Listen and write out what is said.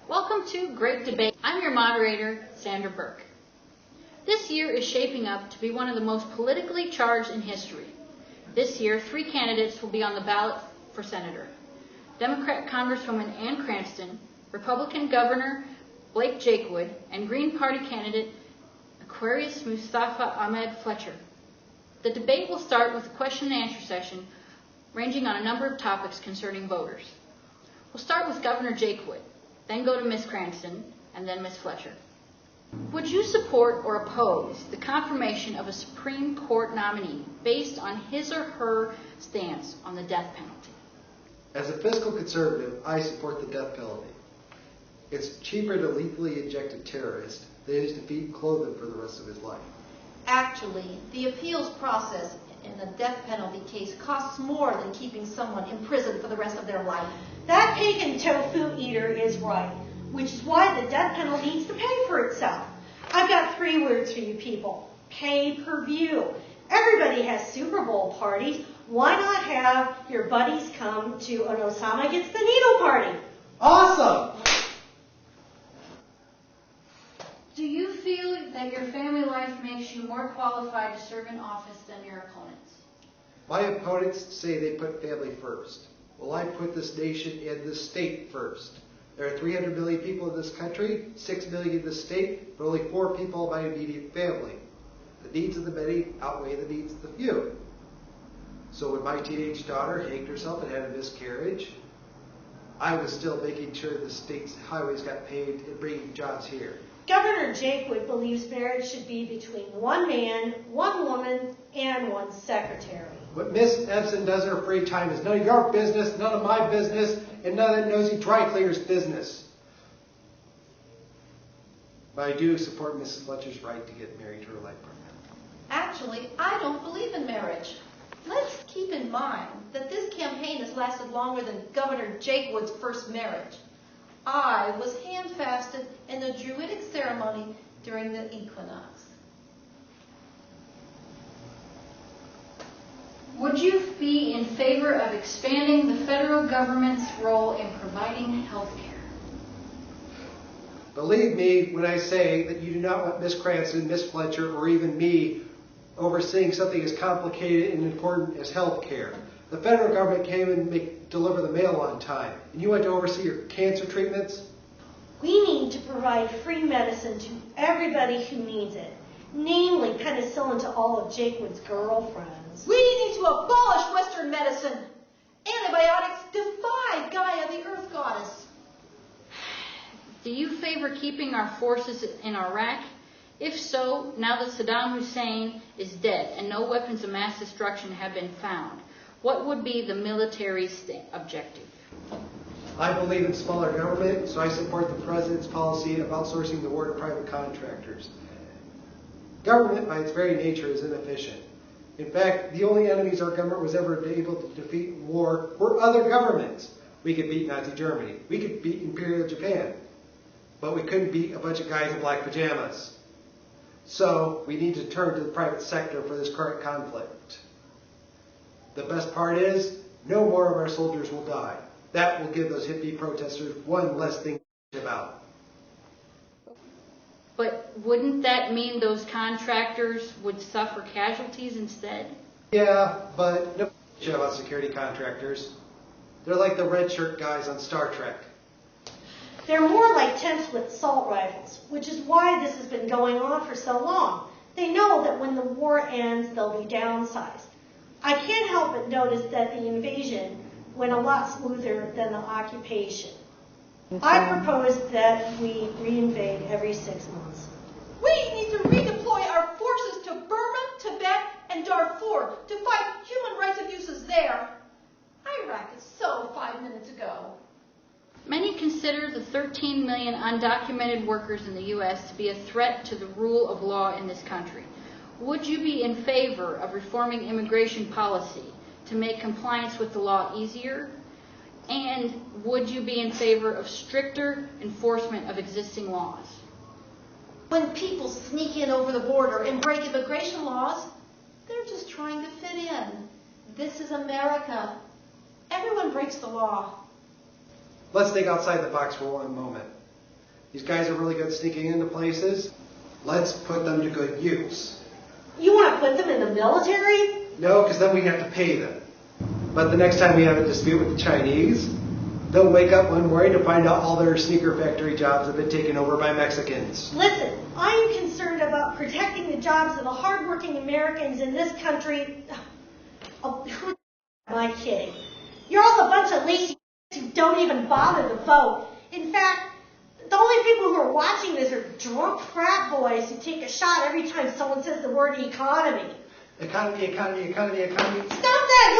Welcome to Great Debate. I'm your moderator, Sandra Burke. This year is shaping up to be one of the most politically charged in history. This year, 3 candidates will be on the ballot for senator. Democrat Congresswoman Ann Cranston, Republican Governor Blake Jakewood, and Green Party candidate Aquarius Mustafa Ahmed Fletcher. The debate will start with a question and answer session ranging on a number of topics concerning voters. We'll start with Governor Jakewood, then go to Ms. Cranston, and then Ms. Fletcher. Would you support or oppose the confirmation of a Supreme Court nominee based on his or her stance on the death penalty? As a fiscal conservative, I support the death penalty. It's cheaper to lethally inject a terrorist than it is to feed and clothe him for the rest of his life. Actually, the appeals process in a death penalty case costs more than keeping someone in prison for the rest of their life. That pagan tofu eater is right, which is why the death penalty needs to pay for itself. I've got 3 words for you people. Pay-per-view. Everybody has Super Bowl parties. Why not have your buddies come to an Osama Gets the Needle party? Awesome! Do you feel that your family life makes you more qualified to serve in office than your opponents? My opponents say they put family first. Well, I put this nation and this state first. There are 300 million people in this country, 6 million in this state, but only 4 people in my immediate family. The needs of the many outweigh the needs of the few. So when my teenage daughter hanged herself and had a miscarriage, I was still making sure the state's highways got paved and bringing jobs here. Governor Jakewood believes marriage should be between 1 man, 1 woman, and 1 secretary. What Miss Epson does in her free time is none of your business, none of my business, and none of that nosy dry cleaner's business. But I do support Mrs. Fletcher's right to get married to her life partner. Actually, I don't believe in marriage. Let's keep in mind that this campaign has lasted longer than Governor Jakewood's first marriage. I was hand-fasted in the Druidic ceremony during the equinox. Would you be in favor of expanding the federal government's role in providing health care? Believe me when I say that you do not want Miss Cranston, Miss Fletcher, or even me overseeing something as complicated and important as health care. The federal government came and deliver the mail on time, and you want to oversee your cancer treatments? We need to provide free medicine to everybody who needs it, namely penicillin to all of Jakewood's girlfriends. We need to abolish Western medicine. Antibiotics defy Gaia, the Earth Goddess. Do you favor keeping our forces in Iraq? If so, now that Saddam Hussein is dead and no weapons of mass destruction have been found, what would be the military objective? I believe in smaller government, so I support the president's policy of outsourcing the war to private contractors. Government, by its very nature, is inefficient. In fact, the only enemies our government was ever able to defeat in war were other governments. We could beat Nazi Germany. We could beat Imperial Japan. But we couldn't beat a bunch of guys in black pajamas. So we need to turn to the private sector for this current conflict. The best part is, no more of our soldiers will die. That will give those hippie protesters one less thing to about. But wouldn't that mean those contractors would suffer casualties instead? Yeah, but no shit about security contractors. They're like the red shirt guys on Star Trek. They're more like tents with assault rifles, which is why this has been going on for so long. They know that when the war ends, they'll be downsized. I can't help but notice that the invasion went a lot smoother than the occupation. I propose that we reinvade every 6 months. We need to redeploy our forces to Burma, Tibet, and Darfur to fight human rights abuses there. Iraq is so 5 minutes ago. Many consider the 13 million undocumented workers in the U.S. to be a threat to the rule of law in this country. Would you be in favor of reforming immigration policy to make compliance with the law easier? And would you be in favor of stricter enforcement of existing laws? When people sneak in over the border and break immigration laws, they're just trying to fit in. This is America. Everyone breaks the law. Let's think outside the box for one moment. These guys are really good sneaking into places. Let's put them to good use. You want to put them in the military? No, because then we have to pay them. But the next time we have a dispute with the Chinese, they'll wake up one morning to find out all their sneaker factory jobs have been taken over by Mexicans. Listen, I'm concerned about protecting the jobs of the hardworking Americans in this country. Oh, who am I kidding? You're all a bunch of lazy who don't even bother to vote. In fact, the only people who are watching this are drunk frat boys who take a shot every time someone says the word economy. Economy, economy, economy, economy. Stop that!